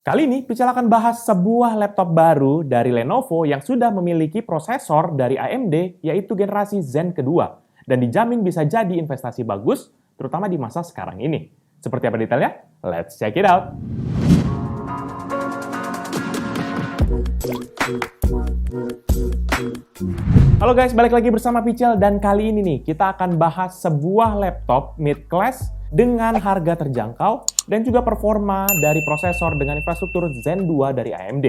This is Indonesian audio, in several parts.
Kali ini, Pichel akan bahas sebuah laptop baru dari Lenovo yang sudah memiliki prosesor dari AMD, yaitu generasi Zen kedua, dan dijamin bisa jadi investasi bagus, terutama di masa sekarang ini. Seperti apa detailnya? Let's check it out! Halo guys, balik lagi bersama Pichel, dan kali ini nih, kita akan bahas sebuah laptop mid-class dengan harga terjangkau dan juga performa dari prosesor dengan infrastruktur Zen 2 dari AMD,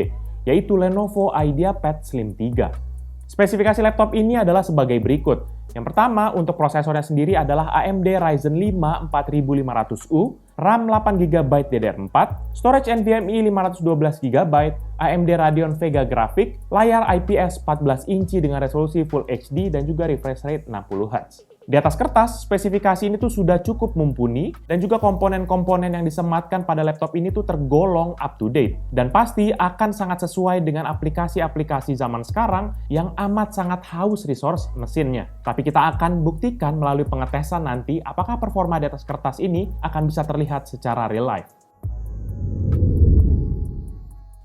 yaitu Lenovo IdeaPad Slim 3. Spesifikasi laptop ini adalah sebagai berikut. Yang pertama, untuk prosesornya sendiri adalah AMD Ryzen 5 4500U, RAM 8GB DDR4, storage NVMe 512GB, AMD Radeon Vega Graphic, layar IPS 14 inci dengan resolusi Full HD dan juga refresh rate 60Hz. Di atas kertas, spesifikasi ini tuh sudah cukup mumpuni dan juga komponen-komponen yang disematkan pada laptop ini tuh tergolong up to date dan pasti akan sangat sesuai dengan aplikasi-aplikasi zaman sekarang yang amat sangat haus resource mesinnya. Tapi kita akan buktikan melalui pengetesan nanti apakah performa di atas kertas ini akan bisa terlihat secara real life.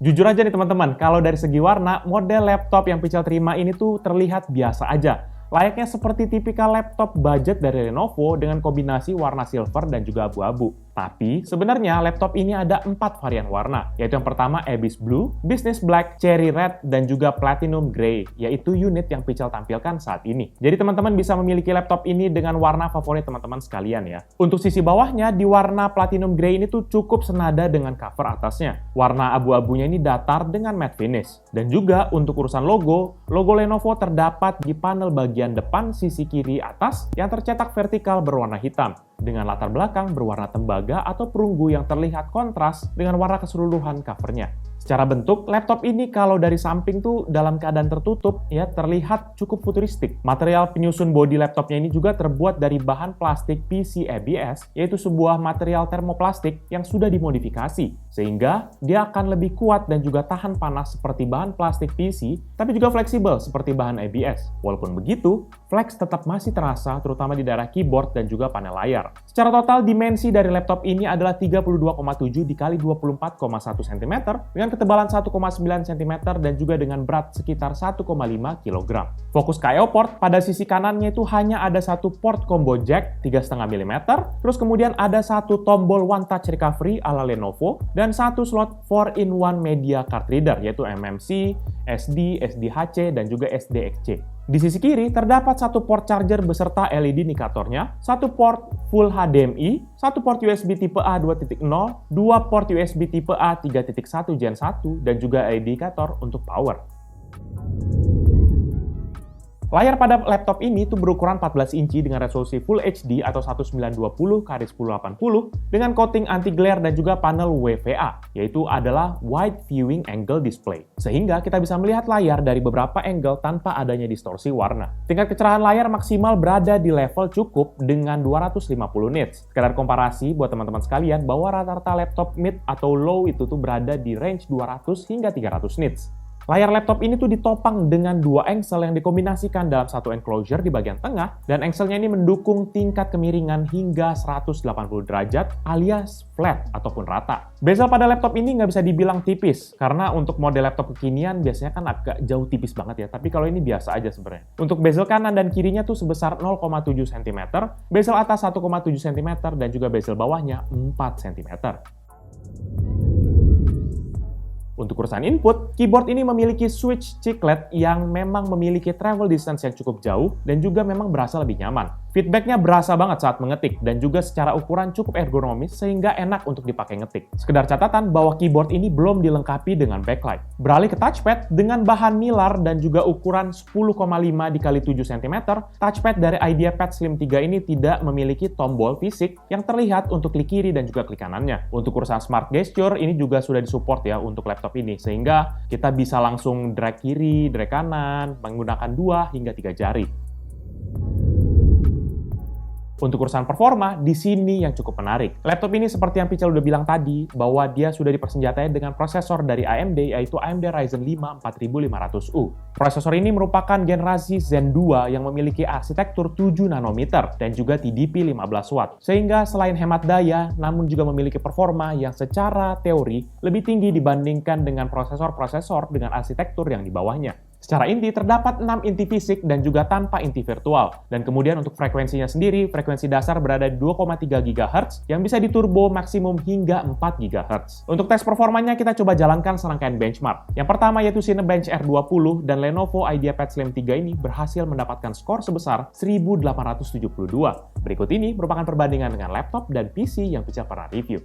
Jujur aja nih teman-teman, kalau dari segi warna, model laptop yang Pichel terima ini tuh terlihat biasa aja. Layaknya seperti tipikal laptop budget dari Lenovo dengan kombinasi warna silver dan juga abu-abu. Tapi sebenarnya laptop ini ada 4 varian warna, yaitu yang pertama Abyss Blue, Business Black, Cherry Red, dan juga Platinum Grey, yaitu unit yang Pichel tampilkan saat ini. Jadi teman-teman bisa memiliki laptop ini dengan warna favorit teman-teman sekalian ya. Untuk sisi bawahnya, di warna Platinum Grey ini tuh cukup senada dengan cover atasnya. Warna abu-abunya ini datar dengan matte finish. Dan juga untuk urusan logo Lenovo terdapat di panel bagian depan sisi kiri atas yang tercetak vertikal berwarna hitam, dengan latar belakang berwarna tembaga atau perunggu yang terlihat kontras dengan warna keseluruhan covernya. Secara bentuk, laptop ini kalau dari samping tuh dalam keadaan tertutup ya terlihat cukup futuristik. Material penyusun bodi laptopnya ini juga terbuat dari bahan plastik PC ABS, yaitu sebuah material termoplastik yang sudah dimodifikasi, sehingga dia akan lebih kuat dan juga tahan panas seperti bahan plastik PC, tapi juga fleksibel seperti bahan ABS. Walaupun begitu, flex tetap masih terasa terutama di daerah keyboard dan juga panel layar. Secara total, dimensi dari laptop ini adalah 32,7 x 24,1 cm dengan ketebalan 1,9 cm dan juga dengan berat sekitar 1,5 kg. Fokus ke I/O port, pada sisi kanannya itu hanya ada satu port combo jack 3,5 mm, terus kemudian ada satu tombol One Touch Recovery ala Lenovo, dan satu slot 4-in-1 media card reader, yaitu MMC, SD, SDHC, dan juga SDXC. Di sisi kiri terdapat satu port charger beserta LED indikatornya, satu port full HDMI, satu port USB tipe A 2.0, dua port USB tipe A 3.1 Gen 1, dan juga LED indikator untuk power. Layar pada laptop ini tuh berukuran 14 inci dengan resolusi Full HD atau 1920x1080 dengan coating anti-glare dan juga panel WVA, yaitu adalah Wide Viewing Angle Display. Sehingga kita bisa melihat layar dari beberapa angle tanpa adanya distorsi warna. Tingkat kecerahan layar maksimal berada di level cukup dengan 250 nits. Sekedar komparasi buat teman-teman sekalian bahwa rata-rata laptop mid atau low itu tuh berada di range 200 hingga 300 nits. Layar laptop ini tuh ditopang dengan dua engsel yang dikombinasikan dalam satu enclosure di bagian tengah, dan engselnya ini mendukung tingkat kemiringan hingga 180 derajat alias flat ataupun rata. Bezel pada laptop ini nggak bisa dibilang tipis, karena untuk model laptop kekinian biasanya kan agak jauh tipis banget ya, tapi kalau ini biasa aja sebenarnya. Untuk bezel kanan dan kirinya tuh sebesar 0,7 cm, bezel atas 1,7 cm, dan juga bezel bawahnya 4 cm. Untuk urusan input, keyboard ini memiliki switch chiclet yang memang memiliki travel distance yang cukup jauh dan juga memang berasa lebih nyaman. Feedbacknya berasa banget saat mengetik dan juga secara ukuran cukup ergonomis sehingga enak untuk dipakai ngetik. Sekedar catatan bahwa keyboard ini belum dilengkapi dengan backlight. Beralih ke touchpad dengan bahan Mylar dan juga ukuran 10,5 x 7 cm, touchpad dari IdeaPad Slim 3 ini tidak memiliki tombol fisik yang terlihat untuk klik kiri dan juga klik kanannya. Untuk urusan smart gesture ini juga sudah disupport ya untuk laptop ini, sehingga kita bisa langsung drag kiri, drag kanan, menggunakan 2 hingga 3 jari. Untuk urusan performa, di sini yang cukup menarik. Laptop ini seperti yang Pichel udah bilang tadi, bahwa dia sudah dipersenjatai dengan prosesor dari AMD, yaitu AMD Ryzen 5 4500U. Prosesor ini merupakan generasi Zen 2 yang memiliki arsitektur 7 nanometer dan juga TDP 15 watt. Sehingga selain hemat daya, namun juga memiliki performa yang secara teori lebih tinggi dibandingkan dengan prosesor-prosesor dengan arsitektur yang di bawahnya. Secara inti, terdapat 6 inti fisik dan juga tanpa inti virtual. Dan kemudian untuk frekuensinya sendiri, frekuensi dasar berada di 2,3 GHz yang bisa diturbo maksimum hingga 4 GHz. Untuk tes performanya, kita coba jalankan serangkaian benchmark. Yang pertama yaitu Cinebench R20 dan Lenovo IdeaPad Slim 3 ini berhasil mendapatkan skor sebesar 1872. Berikut ini merupakan perbandingan dengan laptop dan PC yang Pichel pernah review.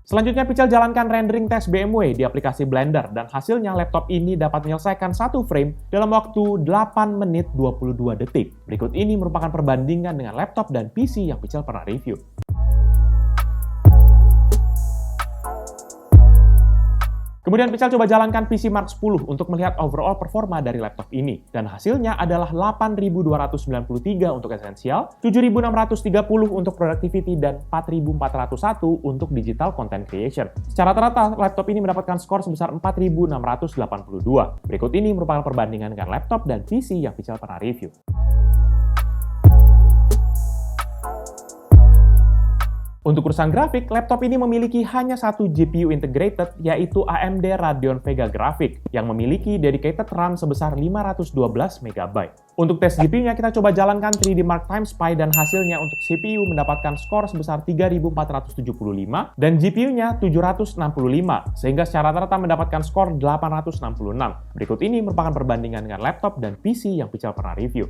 Selanjutnya, Pichel jalankan rendering tes BMW di aplikasi Blender, dan hasilnya laptop ini dapat menyelesaikan satu frame dalam waktu 8 menit 22 detik. Berikut ini merupakan perbandingan dengan laptop dan PC yang Pichel pernah review. Kemudian Pichel coba jalankan PC Mark 10 untuk melihat overall performa dari laptop ini. Dan hasilnya adalah 8.293 untuk esensial, 7.630 untuk productivity, dan 4.401 untuk digital content creation. Secara rata, laptop ini mendapatkan skor sebesar 4.682. Berikut ini merupakan perbandingan dengan laptop dan PC yang Pichel pernah review. Untuk urusan grafik, laptop ini memiliki hanya satu GPU integrated, yaitu AMD Radeon Vega Graphics, yang memiliki dedicated RAM sebesar 512 MB. Untuk tes GPU-nya, kita coba jalankan 3D Mark Time Spy, dan hasilnya untuk CPU mendapatkan skor sebesar 3.475, dan GPU-nya 765, sehingga secara rata mendapatkan skor 866. Berikut ini merupakan perbandingan dengan laptop dan PC yang Pichel pernah review.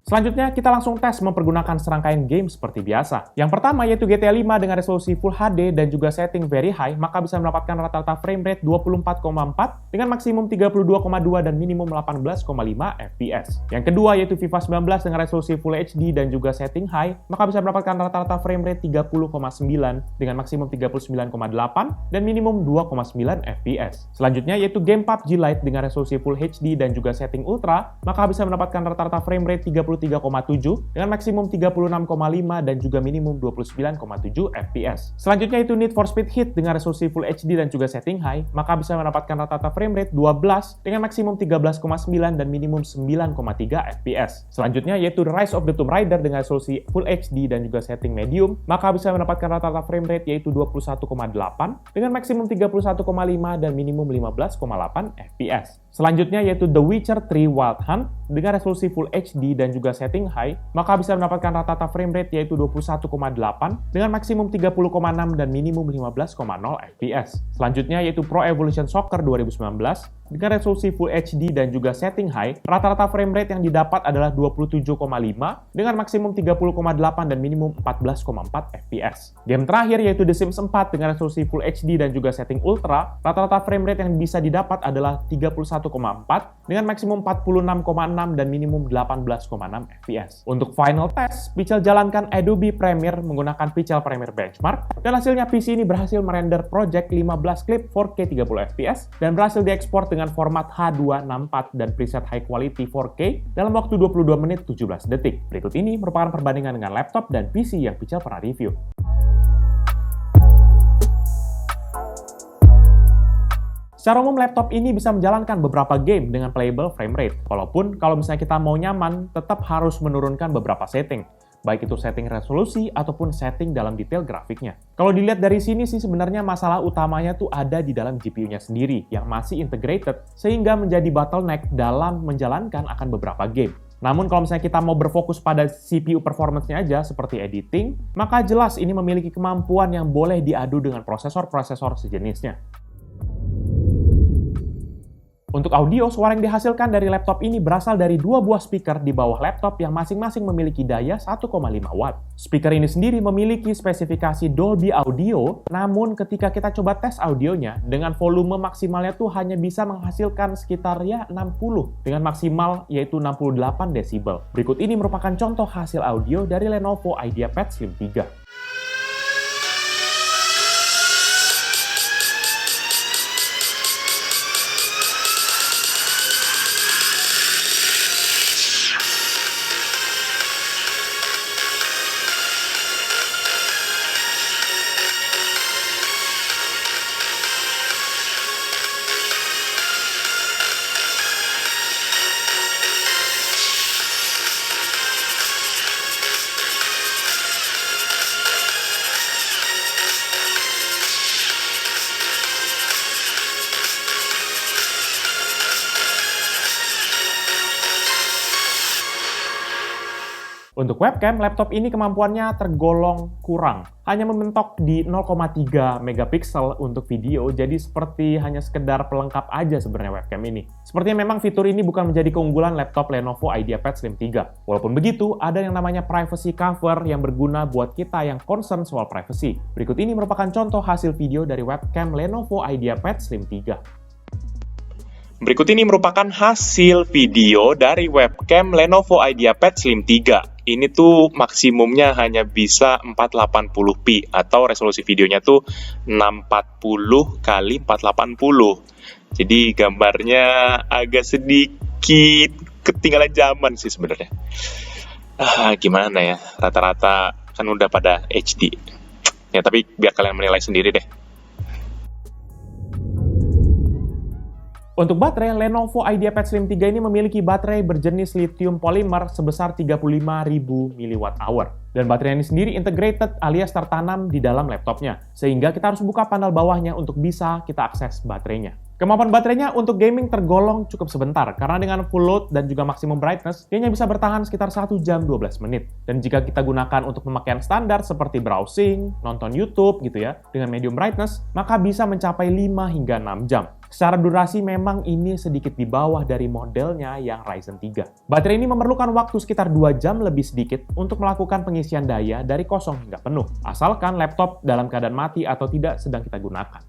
Selanjutnya, kita langsung tes mempergunakan serangkaian game seperti biasa. Yang pertama yaitu GTA 5 dengan resolusi Full HD dan juga setting very high, maka bisa mendapatkan rata-rata frame rate 24,4 dengan maksimum 32,2 dan minimum 18,5 FPS. Yang kedua yaitu FIFA 19 dengan resolusi Full HD dan juga setting high, maka bisa mendapatkan rata-rata frame rate 30,9 dengan maksimum 39,8 dan minimum 2,9 FPS. Selanjutnya yaitu game PUBG Lite dengan resolusi Full HD dan juga setting ultra, maka bisa mendapatkan rata-rata frame rate 33,7 dengan maksimum 36,5 dan juga minimum 29,7 FPS. Selanjutnya itu Need for Speed Heat dengan resolusi Full HD dan juga setting high, maka bisa mendapatkan rata-rata frame rate 12 dengan maksimum 13,9 dan minimum 9,3 FPS. Selanjutnya yaitu The Rise of the Tomb Raider dengan resolusi Full HD dan juga setting medium, maka bisa mendapatkan rata-rata frame rate yaitu 21,8 dengan maksimum 31,5 dan minimum 15,8 FPS. Selanjutnya yaitu The Witcher 3 Wild Hunt dengan resolusi Full HD dan juga setting high, maka bisa mendapatkan rata-rata frame rate yaitu 21,8 dengan maksimum 30,6 dan minimum 15,0 FPS. Selanjutnya yaitu Pro Evolution Soccer 2019 dengan resolusi Full HD dan juga setting high, rata-rata frame rate yang didapat adalah 27,5 dengan maksimum 30,8 dan minimum 14,4 FPS. Game terakhir yaitu The Sims 4 dengan resolusi Full HD dan juga setting ultra, rata-rata frame rate yang bisa didapat adalah 31,4 dengan maksimum 46,6 dan minimum 18,6 FPS. Untuk final test, Pichel jalankan Adobe Premiere menggunakan Pichel Premiere Benchmark, dan hasilnya PC ini berhasil merender project 15 klip 4K 30 FPS dan berhasil diekspor dengan format H264 dan preset high quality 4K dalam waktu 22 menit 17 detik. Berikut ini merupakan perbandingan dengan laptop dan PC yang Pichel pernah review. Secara umum, laptop ini bisa menjalankan beberapa game dengan playable frame rate. Walaupun kalau misalnya kita mau nyaman, tetap harus menurunkan beberapa setting. Baik itu setting resolusi ataupun setting dalam detail grafiknya. Kalau dilihat dari sini sih sebenarnya masalah utamanya tuh ada di dalam GPU-nya sendiri yang masih integrated sehingga menjadi bottleneck dalam menjalankan akan beberapa game. Namun kalau misalnya kita mau berfokus pada CPU performance-nya aja seperti editing, maka jelas ini memiliki kemampuan yang boleh diadu dengan prosesor-prosesor sejenisnya. Untuk audio, suara yang dihasilkan dari laptop ini berasal dari dua buah speaker di bawah laptop yang masing-masing memiliki daya 1,5 watt. Speaker ini sendiri memiliki spesifikasi Dolby Audio, namun ketika kita coba tes audionya, dengan volume maksimalnya tuh hanya bisa menghasilkan sekitar 60 dengan maksimal yaitu 68 desibel. Berikut ini merupakan contoh hasil audio dari Lenovo IdeaPad Slim 3. Untuk webcam, laptop ini kemampuannya tergolong kurang. Hanya membentok di 0,3 megapiksel untuk video, jadi seperti hanya sekedar pelengkap aja sebenarnya webcam ini. Sepertinya memang fitur ini bukan menjadi keunggulan laptop Lenovo IdeaPad Slim 3. Walaupun begitu, ada yang namanya privacy cover yang berguna buat kita yang concern soal privacy. Berikut ini merupakan contoh hasil video dari webcam Lenovo IdeaPad Slim 3. Berikut ini merupakan hasil video dari webcam Lenovo IdeaPad Slim 3. Ini tuh maksimumnya hanya bisa 480p atau resolusi videonya tuh 640 x 480. Jadi gambarnya agak sedikit ketinggalan zaman sih sebenarnya. Gimana ya? Rata-rata kan udah pada HD. Ya tapi biar kalian menilai sendiri deh. Untuk baterai, Lenovo IdeaPad Slim 3 ini memiliki baterai berjenis lithium polymer sebesar 35.000 mWh. Dan baterai ini sendiri integrated alias tertanam di dalam laptopnya, sehingga kita harus buka panel bawahnya untuk bisa kita akses baterainya. Kemampuan baterainya untuk gaming tergolong cukup sebentar, karena dengan full load dan juga maximum brightness, dia hanya bisa bertahan sekitar 1 jam 12 menit. Dan jika kita gunakan untuk pemakaian standar seperti browsing, nonton YouTube gitu ya, dengan medium brightness, maka bisa mencapai 5 hingga 6 jam. Secara durasi memang ini sedikit di bawah dari modelnya yang Ryzen 3. Baterai ini memerlukan waktu sekitar 2 jam lebih sedikit untuk melakukan pengisian daya dari kosong hingga penuh, asalkan laptop dalam keadaan mati atau tidak sedang kita gunakan.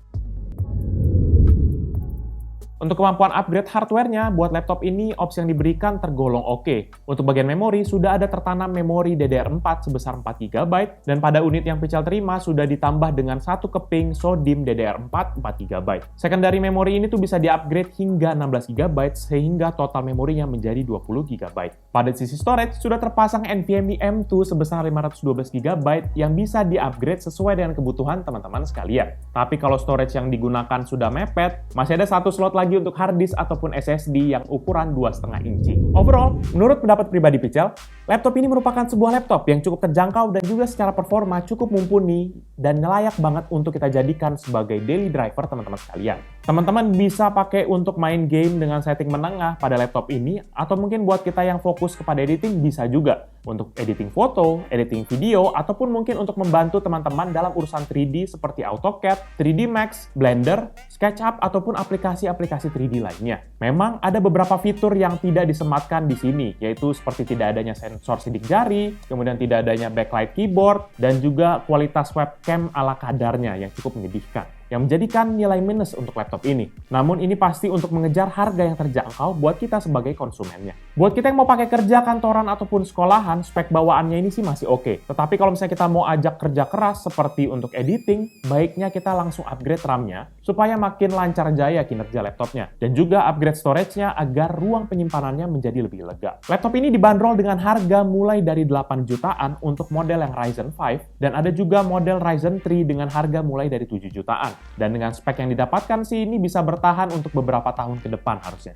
Untuk kemampuan upgrade hardware-nya, buat laptop ini opsi yang diberikan tergolong oke. Untuk bagian memori, sudah ada tertanam memori DDR4 sebesar 4GB, dan pada unit yang Pichel terima sudah ditambah dengan satu keping SODIMM DDR4 4GB. Secondary memori ini tuh bisa di-upgrade hingga 16GB, sehingga total memorinya menjadi 20GB. Pada sisi storage, sudah terpasang NVMe M2 sebesar 512GB yang bisa di-upgrade sesuai dengan kebutuhan teman-teman sekalian. Tapi kalau storage yang digunakan sudah mepet, masih ada satu slot lagi untuk hard disk ataupun SSD yang ukuran 2,5 inci. Overall, menurut pendapat pribadi Pichel, laptop ini merupakan sebuah laptop yang cukup terjangkau dan juga secara performa cukup mumpuni dan layak banget untuk kita jadikan sebagai daily driver teman-teman sekalian. Teman-teman bisa pakai untuk main game dengan setting menengah pada laptop ini, atau mungkin buat kita yang fokus kepada editing bisa juga. Untuk editing foto, editing video, ataupun mungkin untuk membantu teman-teman dalam urusan 3D seperti AutoCAD, 3D Max, Blender, SketchUp, ataupun aplikasi-aplikasi 3D lainnya. Memang ada beberapa fitur yang tidak disematkan di sini, yaitu seperti tidak adanya sensor sidik jari, kemudian tidak adanya backlight keyboard, dan juga kualitas webcam ala kadarnya yang cukup menyedihkan, yang menjadikan nilai minus untuk laptop ini. Namun ini pasti untuk mengejar harga yang terjangkau buat kita sebagai konsumennya. Buat kita yang mau pakai kerja kantoran ataupun sekolahan, spek bawaannya ini sih masih oke. Tetapi kalau misalnya kita mau ajak kerja keras seperti untuk editing, baiknya kita langsung upgrade RAM-nya supaya makin lancar jaya kinerja laptopnya. Dan juga upgrade storage-nya agar ruang penyimpanannya menjadi lebih lega. Laptop ini dibanderol dengan harga mulai dari 8 jutaan untuk model yang Ryzen 5, dan ada juga model Ryzen 3 dengan harga mulai dari 7 jutaan. Dan dengan spek yang didapatkan sih ini bisa bertahan untuk beberapa tahun ke depan harusnya.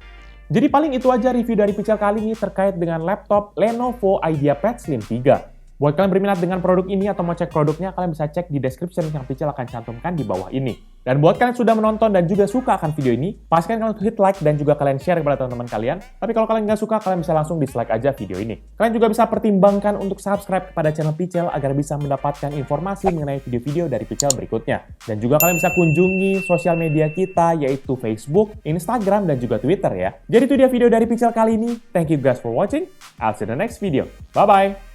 Jadi paling itu aja review dari Pichel kali ini terkait dengan laptop Lenovo IdeaPad Slim 3. Buat kalian berminat dengan produk ini atau mau cek produknya, kalian bisa cek di description yang Pichel akan cantumkan di bawah ini. Dan buat kalian yang sudah menonton dan juga suka akan video ini, pastikan kalian hit like dan juga kalian share kepada teman-teman kalian. Tapi kalau kalian nggak suka, kalian bisa langsung dislike aja video ini. Kalian juga bisa pertimbangkan untuk subscribe kepada channel Pichel agar bisa mendapatkan informasi mengenai video-video dari Pichel berikutnya. Dan juga kalian bisa kunjungi sosial media kita, yaitu Facebook, Instagram, dan juga Twitter ya. Jadi itu dia video dari Pichel kali ini. Thank you guys for watching. I'll see you in the next video. Bye-bye!